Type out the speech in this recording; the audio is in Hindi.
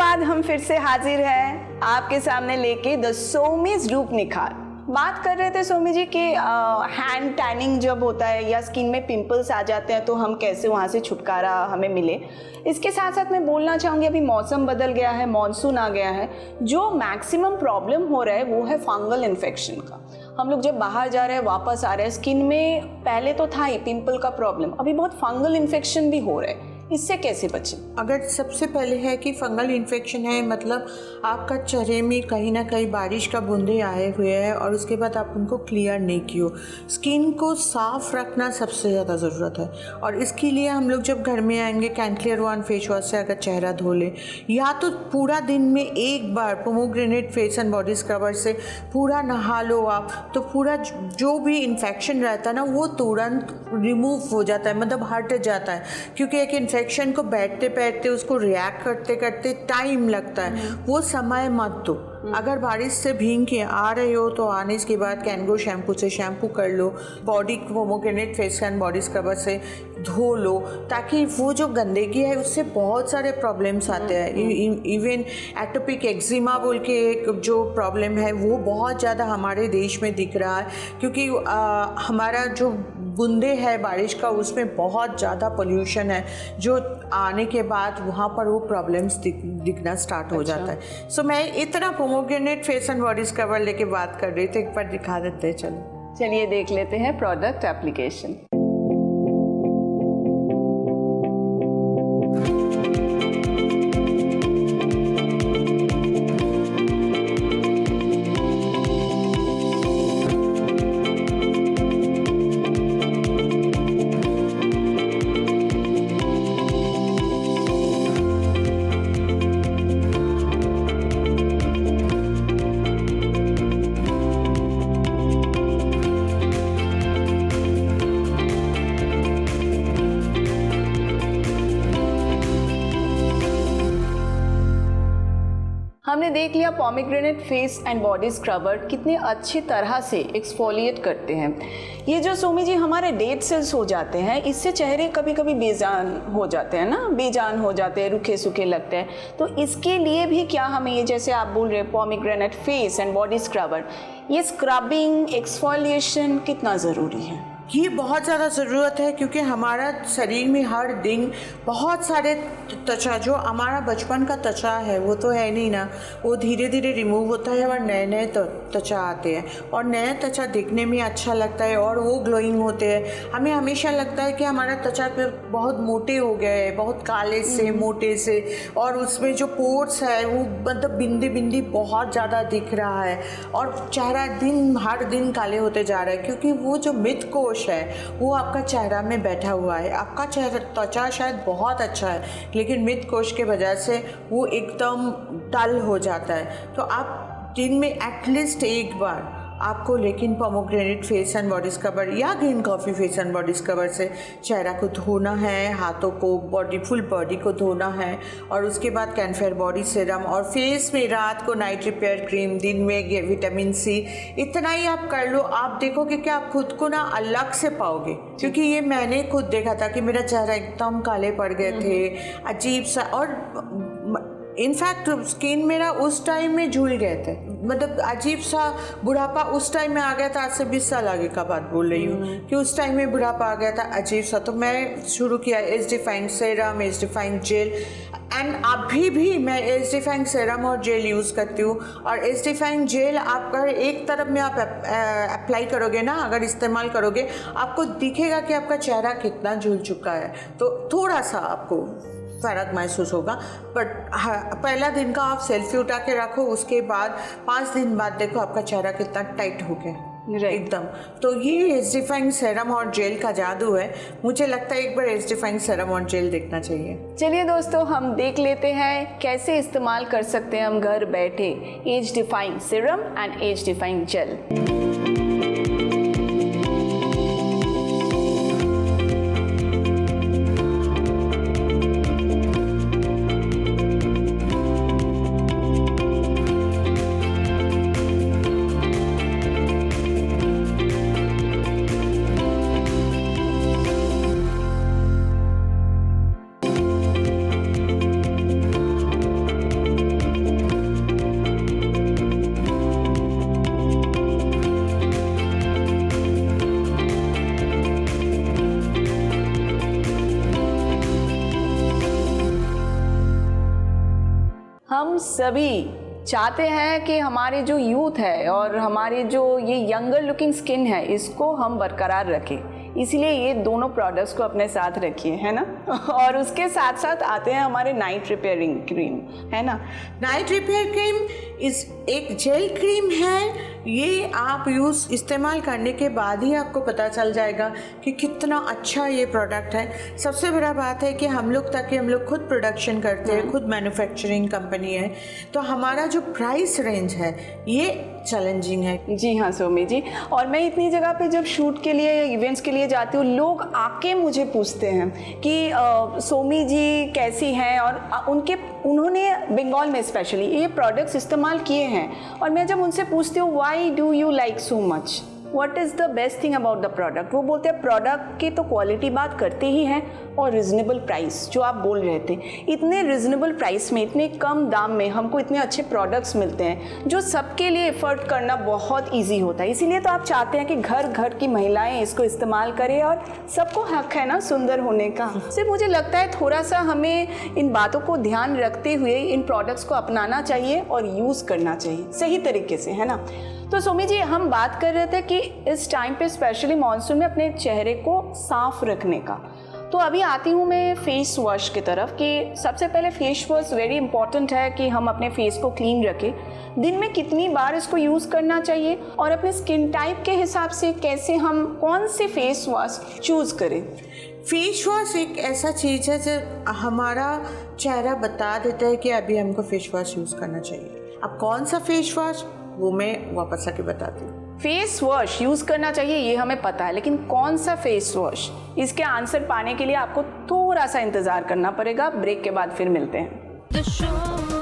बाद हम फिर से हाजिर हैं आपके सामने लेके द सोमीज रूप निखार। बात कर रहे थे सोमी जी कि हैंड टैनिंग जब होता है या स्किन में पिंपल्स आ जाते हैं तो हम कैसे वहाँ से छुटकारा हमें मिले। इसके साथ साथ मैं बोलना चाहूँगी अभी मौसम बदल गया है, मानसून आ गया है, जो मैक्सिमम प्रॉब्लम हो रहा है वो है फंगल इन्फेक्शन का। हम लोग जब बाहर जा रहे हैं वापस आ रहे हैं, स्किन में पहले तो था ही पिंपल का प्रॉब्लम, अभी बहुत फंगल इन्फेक्शन भी हो रहा है, इससे कैसे बचें? अगर सबसे पहले है कि फंगल इन्फेक्शन है, मतलब आपका चेहरे में कहीं ना कहीं बारिश का बूंदे आए हुए हैं और उसके बाद आप उनको क्लियर नहीं किए। स्किन को साफ रखना सबसे ज़्यादा ज़रूरत है और इसके लिए हम लोग जब घर में आएंगे कैनक्लियर वन फेस वॉश से अगर चेहरा धो ले, या तो पूरा दिन में एक बार pomegranate face and body scrubber से पूरा नहा लो आप, तो पूरा जो भी इन्फेक्शन रहता है ना वो तुरंत रिमूव हो जाता है, मतलब हट जाता है। क्योंकि एक इन्फेक्शन को बैठते बैठते उसको रिएक्ट करते करते टाइम लगता है, वो समय मत दो। अगर बारिश से भीग के आ रहे हो तो आने के बाद कैनगो शैम्पू से शैम्पू कर लो, body pomegranate face and body scrubber से धो लो, ताकि वो जो गंदगी है उससे बहुत सारे प्रॉब्लम्स आते हैं। इवन एटोपिक एक्जिमा बोल के एक जो प्रॉब्लम है वो बहुत ज़्यादा हमारे देश में दिख रहा है, क्योंकि हमारा जो बूंदे है बारिश का उसमें बहुत ज़्यादा पोल्यूशन है, जो आने के बाद वहाँ पर वो प्रॉब्लम्स दिखना स्टार्ट हो जाता है। सो मैं इतना pomegranate face and body scrubber लेके बात कर रही थी, एक बार दिखा देते हैं। चलिए देख लेते हैं प्रोडक्ट एप्लीकेशन। हमने देख लिया pomegranate face and body scrubber कितने अच्छी तरह से एक्सफोलिएट करते हैं। ये जो सोमी जी हमारे डेड सेल्स हो जाते हैं, इससे चेहरे कभी कभी बेजान हो जाते हैं ना, बेजान हो जाते हैं, रूखे सूखे लगते हैं। तो इसके लिए भी क्या हमें ये जैसे आप बोल रहे हैं pomegranate face and body scrubber, ये स्क्रबिंग एक्सफोलिएशन कितना ज़रूरी है? ये बहुत ज़्यादा ज़रूरत है, क्योंकि हमारा शरीर में हर दिन बहुत सारे त्वचा, जो हमारा बचपन का त्वचा है वो तो है नहीं ना, वो धीरे धीरे रिमूव होता है और नए नए त्वचा आते हैं और नया त्वचा दिखने में अच्छा लगता है और वो ग्लोइंग होते हैं। हमें हमेशा लगता है कि हमारा त्वचा पे बहुत मोटे हो गए हैं, बहुत काले से मोटे से, और उसमें जो पोर्स है वो मतलब बिंदी बिंदी बहुत ज़्यादा दिख रहा है और चेहरा हर दिन काले होते जा रहा है, क्योंकि वो जो मृत कोश है वो आपका चेहरा में बैठा हुआ है। आपका चेहरा त्वचा शायद बहुत अच्छा है, लेकिन मृत कोश के वजह से वो एकदम डल हो जाता है। तो आप दिन में एटलीस्ट एक बार आपको लेकिन pomegranate face and body scrubber या green coffee face and body scrubber से चेहरा को धोना है, हाथों को फुल बॉडी को धोना है, और उसके बाद कैनफेयर बॉडी सीरम, और फेस में रात को नाइट रिपेयर क्रीम, दिन में विटामिन सी। इतना ही आप कर लो, आप देखोगे कि आप खुद को ना अलग से पाओगे। क्योंकि ये मैंने खुद देखा था कि मेरा चेहरा एकदम काले पड़ गए थे, अजीब सा, और इनफैक्ट स्किन मेरा उस टाइम में झूल गए थे, मतलब अजीब सा बुढ़ापा उस टाइम में आ गया था। आज से 20 साल आगे का बात बोल रही हूँ कि उस टाइम में बुढ़ापा आ गया था अजीब सा। तो मैं शुरू किया age defying serum, age defying gel, and अभी भी मैं एज डिफाइंग सेरम और जेल यूज़ करती हूँ। और एज डिफाइंग जेल आप अगर एक तरफ में आप अप्लाई करोगे ना, अगर इस्तेमाल करोगे, आपको दिखेगा कि आपका चेहरा कितना झूल चुका है, तो थोड़ा सा आपको फ़र्क महसूस होगा। बट पहला दिन का आप सेल्फी उठा के रखो, उसके बाद 5 दिन बाद देखो आपका चेहरा कितना टाइट हो गया एकदम। तो ये एज डिफाइंग सेरम और जेल का जादू है। मुझे लगता है एक बार एज डिफाइंग सेरम और जेल देखना चाहिए। चलिए दोस्तों, हम देख लेते हैं कैसे इस्तेमाल कर सकते हैं हम घर बैठे age defying serum and age defying gel. सभी चाहते हैं कि हमारे जो यूथ है और हमारे जो ये यंगर लुकिंग स्किन है इसको हम बरकरार रखें, इसलिए ये दोनों प्रोडक्ट्स को अपने साथ रखिए, है ना। और उसके साथ साथ आते हैं हमारे नाइट रिपेयरिंग क्रीम, है ना। नाइट रिपेयर क्रीम एक जेल क्रीम है। ये आप इस्तेमाल करने के बाद ही आपको पता चल जाएगा कि कितना अच्छा ये प्रोडक्ट है। सबसे बड़ा बात है कि हम लोग खुद प्रोडक्शन करते हैं, खुद मैन्युफैक्चरिंग कंपनी है, तो हमारा जो प्राइस रेंज है ये चैलेंजिंग है। जी हाँ सौमी जी, और मैं इतनी जगह पे जब शूट के लिए या इवेंट्स के लिए जाती हूँ, लोग आके मुझे पूछते हैं कि सौमी जी कैसी हैं, और उन्होंने बंगाल में स्पेशली ये प्रोडक्ट्स इस्तेमाल किए हैं, और मैं जब उनसे पूछती हूँ why do you like so much, what is the best thing about the product, वो बोलते हैं प्रोडक्ट की तो क्वालिटी बात करते ही हैं, और रिजनेबल प्राइस जो आप बोल रहे थे, इतने रिजनेबल प्राइस में, इतने कम दाम में हमको इतने अच्छे प्रोडक्ट्स मिलते हैं जो सबके लिए एफर्ट करना बहुत इजी होता है। इसीलिए तो आप चाहते हैं कि घर घर की महिलाएं इसको इस्तेमाल करें, और सबको हक है ना सुंदर होने का। सिर्फ मुझे लगता है थोड़ा सा हमें इन बातों को ध्यान रखते हुए इन प्रोडक्ट्स को अपनाना चाहिए और यूज़ करना चाहिए सही तरीके से, है ना। तो सौमी जी, हम बात कर रहे थे कि इस टाइम पे स्पेशली मानसून में अपने चेहरे को साफ रखने का, तो अभी आती हूँ मैं फेस वॉश की तरफ कि सबसे पहले फेस वॉश वेरी इंपॉर्टेंट है कि हम अपने फेस को क्लीन रखें। दिन में कितनी बार इसको यूज़ करना चाहिए, और अपने स्किन टाइप के हिसाब से कैसे हम कौन से फेस वॉश चूज़ करें। फेस वॉश एक ऐसा चीज़ है जो हमारा चेहरा बता देता है कि अभी हमको फेस वॉश यूज़ करना चाहिए। अब कौन सा फेस वॉश, वो मैं वापस आके बताती हूँ। फेस वॉश यूज़ करना चाहिए ये हमें पता है, लेकिन कौन सा फेस वॉश, इसके आंसर पाने के लिए आपको थोड़ा सा इंतज़ार करना पड़ेगा। ब्रेक के बाद फिर मिलते हैं।